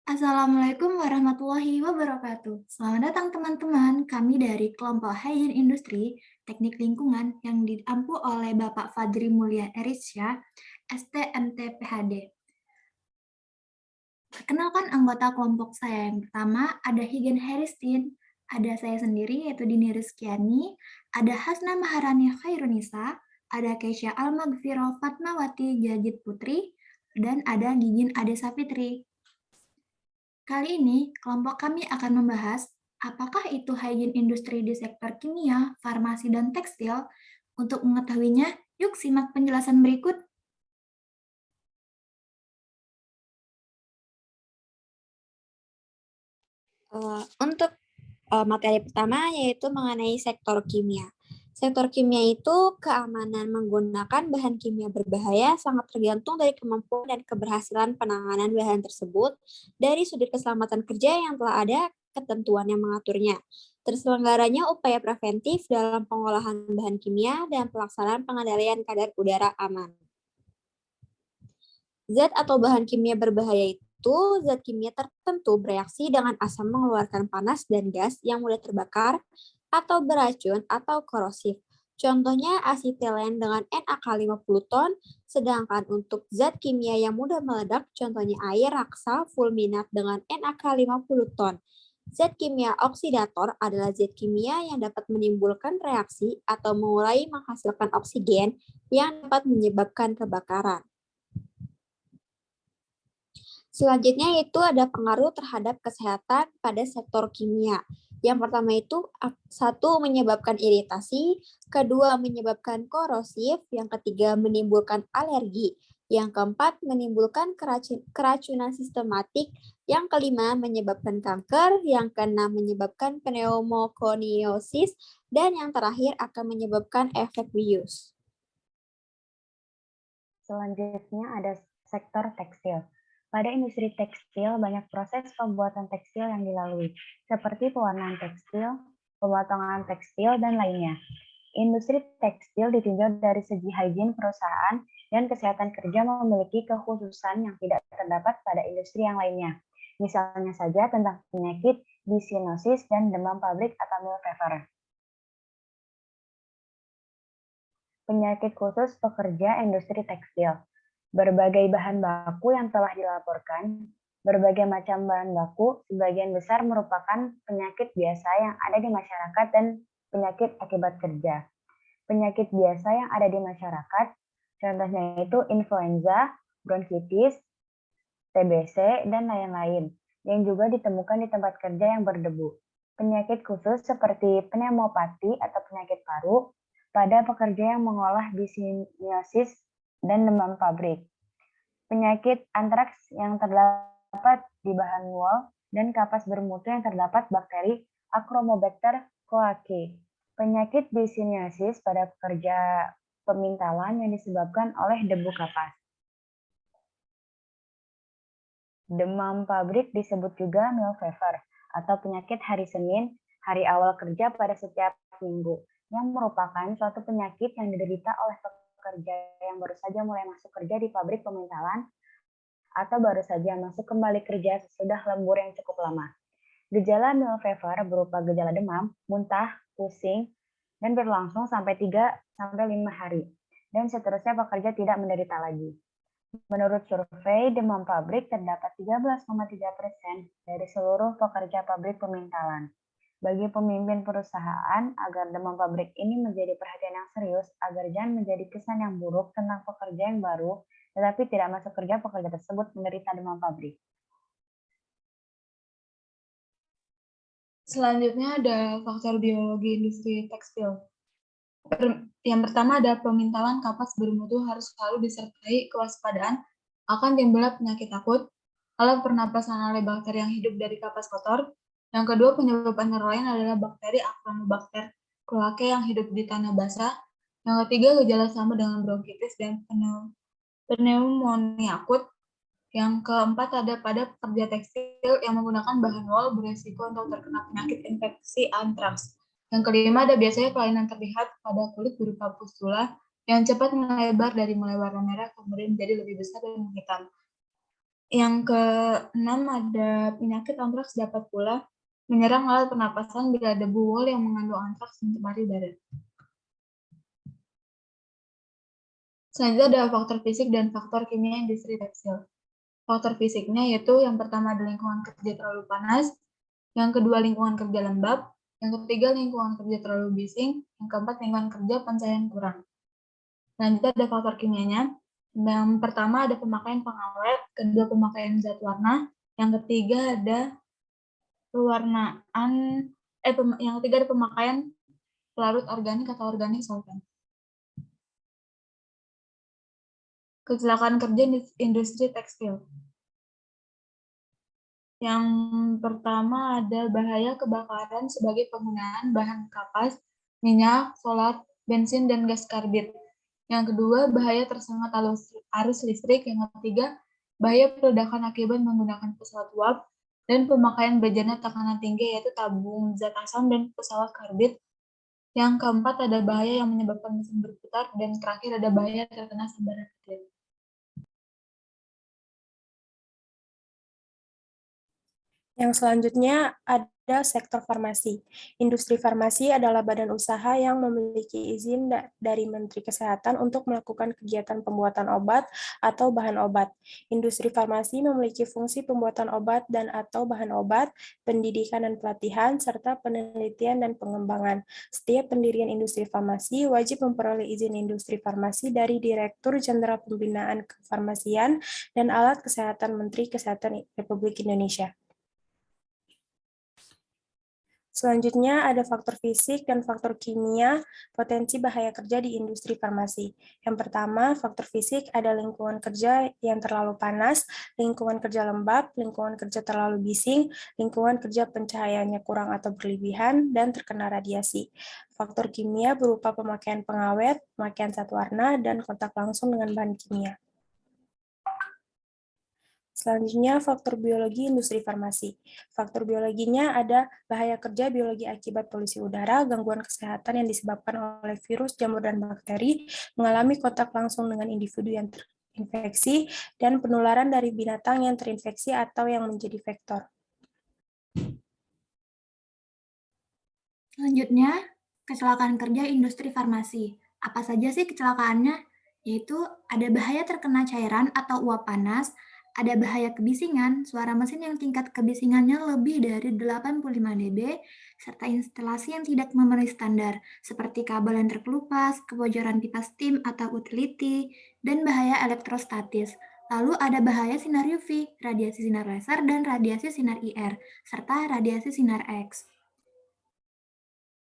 Assalamualaikum warahmatullahi wabarakatuh. Selamat datang teman-teman. Kami dari kelompok Hygiene Industri Teknik Lingkungan yang diampu oleh Bapak Fadri Mulya Erisya, STMT PhD. Perkenalkan anggota kelompok saya yang pertama ada Higen Heristin, ada saya sendiri yaitu Dini Rizkyani, ada Hasna Maharani Khairunisa, ada Keisha Almagfiro Fatmawati Jajid Putri, dan ada Gigin Ade Sapitri. Kali ini, kelompok kami akan membahas apakah itu hygiene industri di sektor kimia, farmasi, dan tekstil. Untuk mengetahuinya, yuk simak penjelasan berikut. Untuk materi pertama yaitu mengenai sektor kimia. Sektor kimia itu keamanan menggunakan bahan kimia berbahaya sangat tergantung dari kemampuan dan keberhasilan penanganan bahan tersebut dari sudut keselamatan kerja yang telah ada ketentuan yang mengaturnya. Terselenggaranya upaya preventif dalam pengolahan bahan kimia dan pelaksanaan pengendalian kadar udara aman. Zat atau bahan kimia berbahaya itu zat kimia tertentu bereaksi dengan asam mengeluarkan panas dan gas yang mudah terbakar atau beracun atau korosif. Contohnya asetilen dengan NaK 50 ton, sedangkan untuk zat kimia yang mudah meledak, contohnya air raksa fulminat dengan NaK 50 ton. Zat kimia oksidator adalah zat kimia yang dapat menimbulkan reaksi atau mulai menghasilkan oksigen yang dapat menyebabkan kebakaran. Selanjutnya itu ada pengaruh terhadap kesehatan pada sektor kimia. Yang pertama itu satu menyebabkan iritasi, kedua menyebabkan korosif, yang ketiga menimbulkan alergi, yang keempat menimbulkan keracunan sistematik, yang kelima menyebabkan kanker, yang keenam menyebabkan pneumokoniosis, dan yang terakhir akan menyebabkan efek bius. Selanjutnya ada sektor tekstil. Pada industri tekstil, banyak proses pembuatan tekstil yang dilalui, seperti pewarnaan tekstil, pemotongan tekstil, dan lainnya. Industri tekstil ditinjau dari segi hygiene perusahaan dan kesehatan kerja memiliki kekhususan yang tidak terdapat pada industri yang lainnya. Misalnya saja tentang penyakit disinosis dan demam pabrik atau mill fever. Penyakit khusus pekerja industri tekstil. Berbagai bahan baku yang telah dilaporkan, berbagai macam bahan baku sebagian besar merupakan penyakit biasa yang ada di masyarakat dan penyakit akibat kerja. Penyakit biasa yang ada di masyarakat, contohnya itu influenza, bronkitis, TBC, dan lain-lain, yang juga ditemukan di tempat kerja yang berdebu. Penyakit khusus seperti pneumopati atau penyakit paru pada pekerja yang mengolah bisiniosis dan demam pabrik. Penyakit antraks yang terdapat di bahan wool dan kapas bermutu yang terdapat bakteri Achromobacter coacae. Penyakit bisiniosis pada pekerja pemintalan yang disebabkan oleh debu kapas. Demam pabrik disebut juga mill fever atau penyakit hari Senin, hari awal kerja pada setiap minggu, yang merupakan suatu penyakit yang diderita oleh pekerja yang baru saja mulai masuk kerja di pabrik pemintalan atau baru saja masuk kembali kerja sesudah lembur yang cukup lama. Gejala mill fever berupa gejala demam, muntah, pusing, dan berlangsung sampai 3-5 hari. Dan seterusnya pekerja tidak menderita lagi. Menurut survei, demam pabrik terdapat 13,3% dari seluruh pekerja pabrik pemintalan. Bagi pemimpin perusahaan, agar demam pabrik ini menjadi perhatian yang serius, agar jangan menjadi kesan yang buruk tentang pekerja yang baru, tetapi tidak masuk kerja pekerja tersebut menderita demam pabrik. Selanjutnya ada faktor biologi industri tekstil. Yang pertama ada pemintalan kapas bermutu harus selalu disertai kewaspadaan akan timbulnya penyakit akut, alat pernapasan oleh bakteri yang hidup dari kapas kotor. Yang kedua, penyebab antara lain adalah bakteri Achromobacter coacae yang hidup di tanah basah. Yang ketiga, gejala sama dengan bronkitis dan pneumonia akut. Yang keempat, ada pada pekerja tekstil yang menggunakan bahan wool beresiko untuk terkena penyakit infeksi antraks. Yang kelima, ada biasanya kelainan terlihat pada kulit berupa pustula yang cepat melebar dari mulai warna merah kemudian menjadi lebih besar dan menghitam. Yang keenam ada penyakit antraks dapat pula menyerang alat pernapasan bila debu wol yang mengandung antraks mencemari udara. Selanjutnya ada faktor fisik dan faktor kimia industri tekstil. Faktor fisiknya yaitu yang pertama ada lingkungan kerja terlalu panas, yang kedua lingkungan kerja lembab, yang ketiga lingkungan kerja terlalu bising, yang keempat lingkungan kerja pencahayaan kurang. Selanjutnya ada faktor kimianya. Yang pertama ada pemakaian pengawet, kedua pemakaian zat warna, yang ketiga ada pewarnaan, yang ketiga ada pemakaian pelarut organik atau organik solvent. Kecelakaan kerja di industri tekstil. Yang pertama ada bahaya kebakaran sebagai penggunaan bahan kapas, minyak, solar, bensin, dan gas karbit. Yang kedua, bahaya tersengat arus listrik. Yang ketiga, bahaya peledakan akibat menggunakan pesawat uap dan pemakaian bejana tekanan tinggi yaitu tabung zat asam dan pesawat karbit. Yang keempat, ada bahaya yang menyebabkan mesin berputar. Dan terakhir, ada bahaya terkena sambaran petir. Yang selanjutnya ada sektor farmasi. Industri farmasi adalah badan usaha yang memiliki izin dari Menteri Kesehatan untuk melakukan kegiatan pembuatan obat atau bahan obat. Industri farmasi memiliki fungsi pembuatan obat dan atau bahan obat, pendidikan dan pelatihan, serta penelitian dan pengembangan. Setiap pendirian industri farmasi wajib memperoleh izin industri farmasi dari Direktur Jenderal Pembinaan Kefarmasian dan Alat Kesehatan Menteri Kesehatan Republik Indonesia. Selanjutnya ada faktor fisik dan faktor kimia potensi bahaya kerja di industri farmasi. Yang pertama, faktor fisik ada lingkungan kerja yang terlalu panas, lingkungan kerja lembab, lingkungan kerja terlalu bising, lingkungan kerja pencahayaannya kurang atau berlebihan, dan terkena radiasi. Faktor kimia berupa pemakaian pengawet, pemakaian zat warna, dan kontak langsung dengan bahan kimia. Selanjutnya, faktor biologi industri farmasi. Faktor biologinya ada bahaya kerja biologi akibat polusi udara, gangguan kesehatan yang disebabkan oleh virus, jamur, dan bakteri, mengalami kontak langsung dengan individu yang terinfeksi, dan penularan dari binatang yang terinfeksi atau yang menjadi vektor. Selanjutnya, kecelakaan kerja industri farmasi. Apa saja sih kecelakaannya? Yaitu ada bahaya terkena cairan atau uap panas, ada bahaya kebisingan, suara mesin yang tingkat kebisingannya lebih dari 85 dB, serta instalasi yang tidak memenuhi standar, seperti kabel yang terkelupas, kebocoran pipa steam atau utility, dan bahaya elektrostatis. Lalu ada bahaya sinar UV, radiasi sinar laser, dan radiasi sinar IR, serta radiasi sinar X.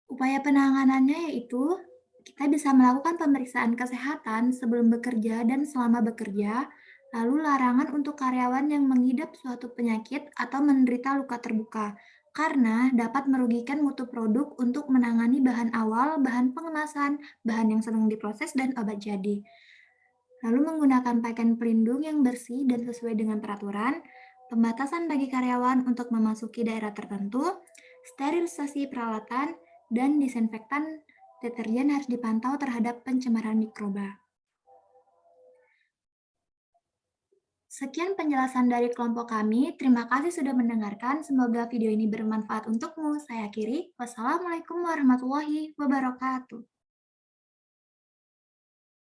Upaya penanganannya yaitu, kita bisa melakukan pemeriksaan kesehatan sebelum bekerja dan selama bekerja, lalu larangan untuk karyawan yang mengidap suatu penyakit atau menderita luka terbuka, karena dapat merugikan mutu produk untuk menangani bahan awal, bahan pengemasan, bahan yang sedang diproses, dan obat jadi. Lalu menggunakan pakaian pelindung yang bersih dan sesuai dengan peraturan, pembatasan bagi karyawan untuk memasuki daerah tertentu, sterilisasi peralatan, dan disinfektan deterjen harus dipantau terhadap pencemaran mikroba. Sekian penjelasan dari kelompok kami. Terima kasih sudah mendengarkan. Semoga video ini bermanfaat untukmu. Saya akhiri. Wassalamualaikum warahmatullahi wabarakatuh.